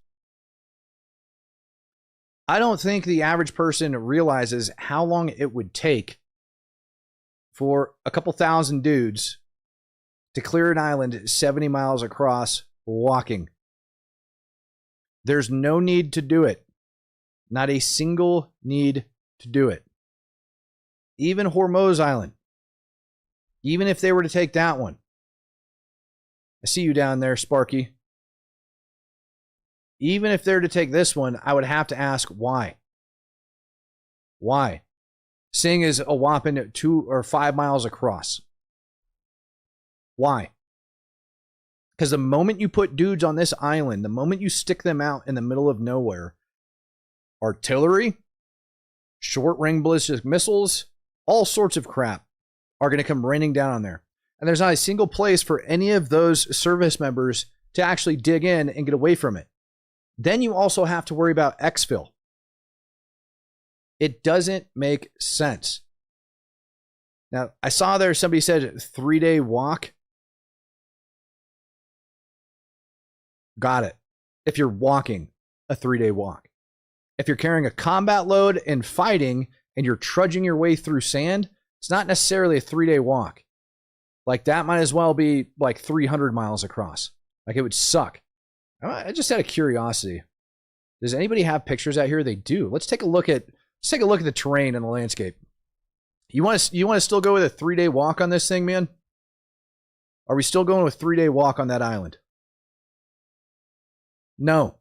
I don't think the average person realizes how long it would take for a couple thousand dudes to clear an island 70 miles across walking. There's no need to do it. Not a single need to do it. Even Hormuz Island. Even if they were to take that one. I see you down there, Sparky. Even if they're to take this one, I would have to ask why. Why? Seeing as a whopping 2 or 5 miles across. Why? Because the moment you put dudes on this island, the moment you stick them out in the middle of nowhere, artillery, short-range ballistic missiles, all sorts of crap are going to come raining down on there. And there's not a single place for any of those service members to actually dig in and get away from it. Then you also have to worry about exfil. It doesn't make sense. Now, I saw there somebody said 3-day walk. Got it. If you're walking, a 3-day walk. If you're carrying a combat load and fighting and you're trudging your way through sand, it's not necessarily a 3-day walk. Like that might as well be like 300 miles across. Like it would suck. I just had a curiosity. Does anybody have pictures out here? They do. Let's take a look at the terrain and the landscape. You want to still go with a 3-day walk on this thing, man? Are we still going with 3-day walk on that island? No.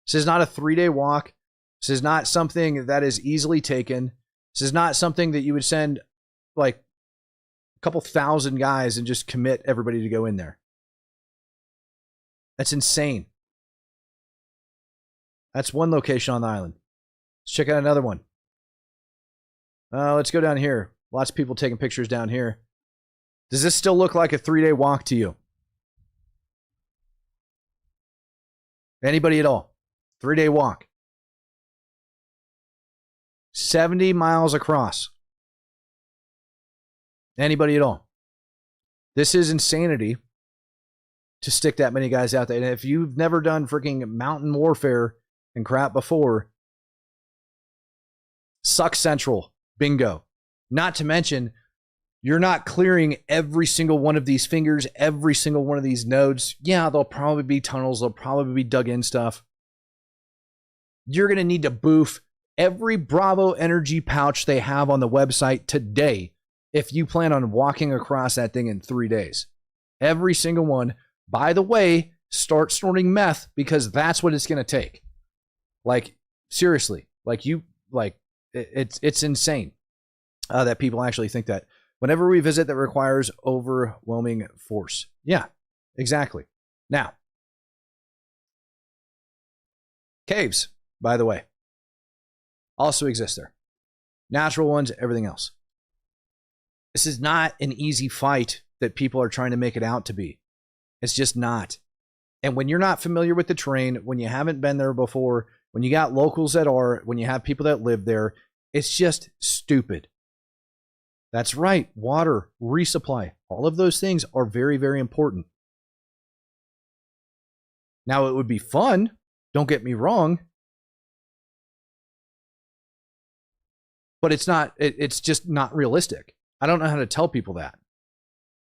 This is not a 3-day walk. This is not something that is easily taken. This is not something that you would send like a couple thousand guys and just commit everybody to go in there. That's insane. That's one location on the island. Let's check out another one. Let's go down here. Lots of people taking pictures down here. Does this still look like a 3-day walk to you? Anybody at all? 3-day walk. 70 miles across. Anybody at all? This is insanity to stick that many guys out there. And if you've never done freaking mountain warfare and crap before, suck central. Bingo. Not to mention, you're not clearing every single one of these fingers, every single one of these nodes. Yeah, there'll probably be tunnels. There'll probably be dug in stuff. You're going to need to boof every Bravo energy pouch they have on the website today if you plan on walking across that thing in 3 days. Every single one. By the way, start snorting meth because that's what it's going to take. Like, seriously. It's insane that people actually think that. Whenever we visit, that requires overwhelming force. Yeah, exactly. Now, caves, by the way, also exist there. Natural ones, everything else. This is not an easy fight that people are trying to make it out to be. It's just not. And when you're not familiar with the terrain, when you haven't been there before, when you got locals that are, when you have people that live there, it's just stupid. That's right. Water, resupply, all of those things are very, very important. Now, it would be fun. Don't get me wrong. But it's just not realistic. I don't know how to tell people that.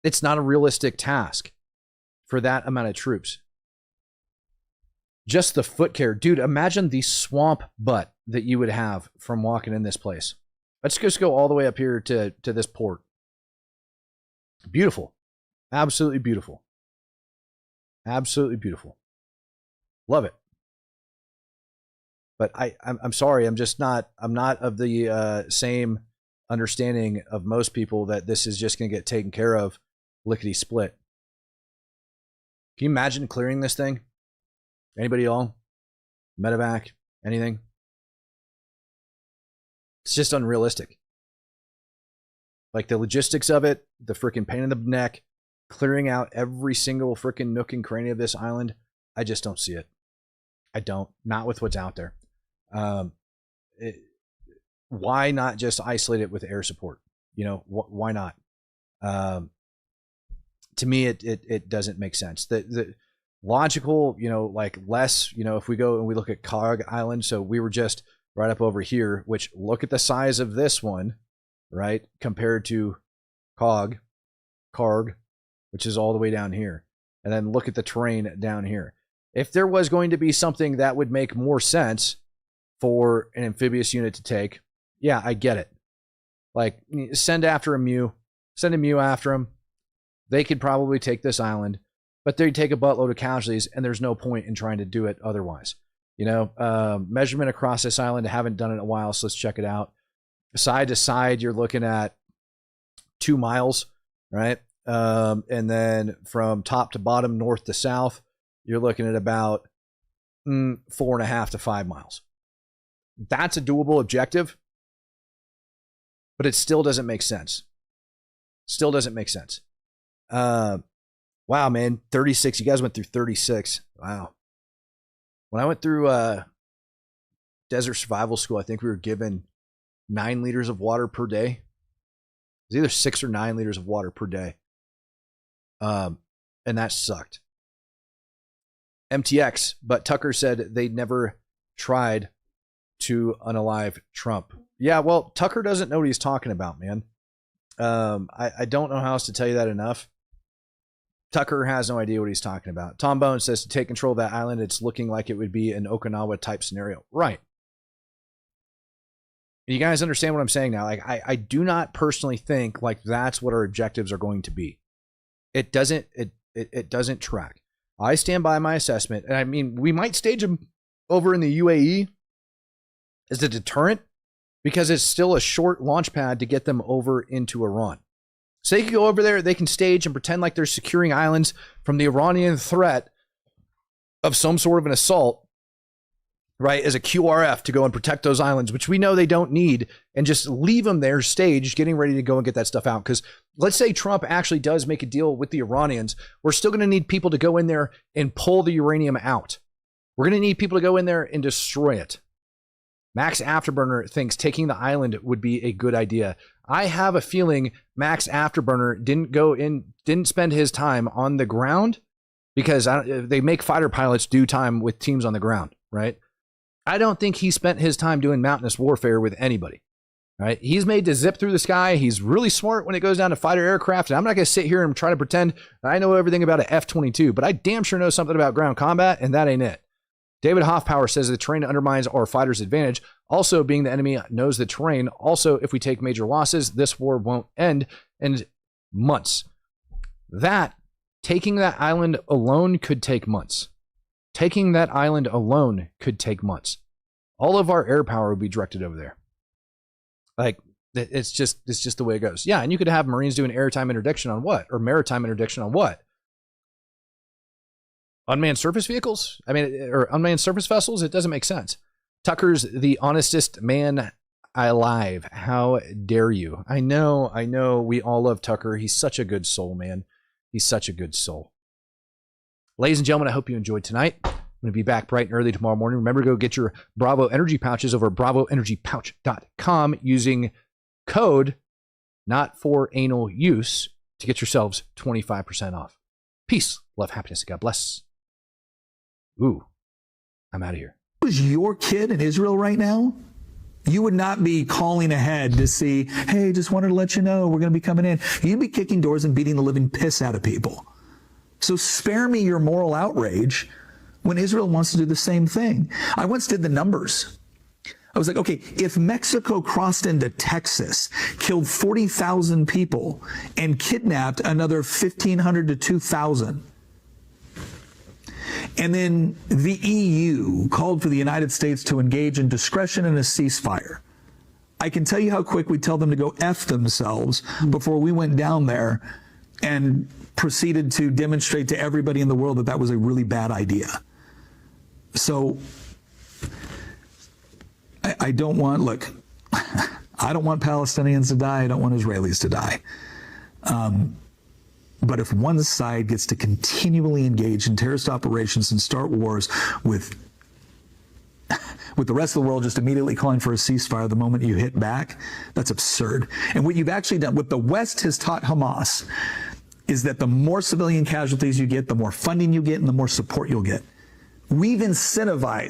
It's not a realistic task for that amount of troops. Just the foot care. Dude, imagine the swamp butt that you would have from walking in this place. Let's just go all the way up here to this port. Beautiful. Absolutely beautiful. Absolutely beautiful. Love it. But I'm sorry, I'm not of the same understanding of most people that this is just going to get taken care of lickety split. Can you imagine clearing this thing? Anybody at all? Medevac? Anything? It's just unrealistic. Like the logistics of it, the freaking pain in the neck, clearing out every single freaking nook and cranny of this island, I just don't see it. I don't. Not with what's out there. Why not just isolate it with air support? You know, why not? To me, it doesn't make sense. The logical, you know, like less, you know, if we go and we look at Cog Island, so we were just right up over here, which look at the size of this one, right? Compared to Carg, which is all the way down here. And then look at the terrain down here. If there was going to be something that would make more sense for an amphibious unit to take, yeah, I get it. Like, send after a Mew. Send a Mew after them. They could probably take this island, but they'd take a buttload of casualties, and there's no point in trying to do it otherwise. You know, measurement across this island, I haven't done it in a while, so let's check it out. Side to side, you're looking at 2 miles, right? And then from top to bottom, north to south, you're looking at about 4.5 to 5 miles. That's a doable objective, but it still doesn't make sense. Still doesn't make sense. Wow, man, 36. You guys went through 36. Wow. When I went through desert survival school, I think we were given 9 liters of water per day. It was either 6 or 9 liters of water per day. And that sucked. MTX, but Tucker said they'd never tried to unalive Trump. Yeah, well, Tucker doesn't know what he's talking about, man. I don't know how else to tell you that enough. Tucker has no idea what he's talking about. Tom Bone says to take control of that island, it's looking like it would be an Okinawa type scenario. Right. You guys understand what I'm saying now? Like, I do not personally think like that's what our objectives are going to be. It doesn't track. I stand by my assessment, and I mean, we might stage them over in the UAE as a deterrent because it's still a short launch pad to get them over into Iran. So they can go over there, they can stage and pretend like they're securing islands from the Iranian threat of some sort of an assault, right, as a QRF to go and protect those islands, which we know they don't need, and just leave them there staged, getting ready to go and get that stuff out. Because let's say Trump actually does make a deal with the Iranians, we're still going to need people to go in there and pull the uranium out. We're going to need people to go in there and destroy it. Max Afterburner thinks taking the island would be a good idea. I have a feeling Max Afterburner didn't spend his time on the ground because they make fighter pilots do time with teams on the ground, right? I don't think he spent his time doing mountainous warfare with anybody, right? He's made to zip through the sky. He's really smart when it goes down to fighter aircraft. And I'm not going to sit here and try to pretend that I know everything about an F-22, but I damn sure know something about ground combat, and that ain't it. David Hoffpower says the terrain undermines our fighters' advantage. Also, being the enemy knows the terrain. Also, if we take major losses, this war won't end in months. Taking that island alone could take months. Taking that island alone could take months. All of our air power would be directed over there. Like, it's just the way it goes. Yeah, and you could have Marines do an airtime interdiction on what? Or maritime interdiction on what? Unmanned surface vehicles? I mean, or unmanned surface vessels? It doesn't make sense. Tucker's the honestest man alive. How dare you? I know. We all love Tucker. He's such a good soul, man. He's such a good soul. Ladies and gentlemen, I hope you enjoyed tonight. I'm going to be back bright and early tomorrow morning. Remember to go get your Bravo Energy pouches over at bravoenergypouch.com using code not for anal use to get yourselves 25% off. Peace, love, happiness, and God bless. Ooh, I'm out of here. Was your kid in Israel right now, you would not be calling ahead to see, hey, just wanted to let you know we're going to be coming in. You'd be kicking doors and beating the living piss out of people. So spare me your moral outrage when Israel wants to do the same thing. I once did the numbers. I was like, okay, if Mexico crossed into Texas, killed 40,000 people, and kidnapped another 1,500 to 2,000, and then the EU called for the United States to engage in discretion in a ceasefire, I can tell you how quick we tell them to go F themselves before we went down there and proceeded to demonstrate to everybody in the world that that was a really bad idea. So I don't want, look, I don't want Palestinians to die. I don't want Israelis to die. But if one side gets to continually engage in terrorist operations and start wars with the rest of the world just immediately calling for a ceasefire the moment you hit back, that's absurd. And what you've actually done, what the West has taught Hamas, is that the more civilian casualties you get, the more funding you get, and the more support you'll get. We've incentivized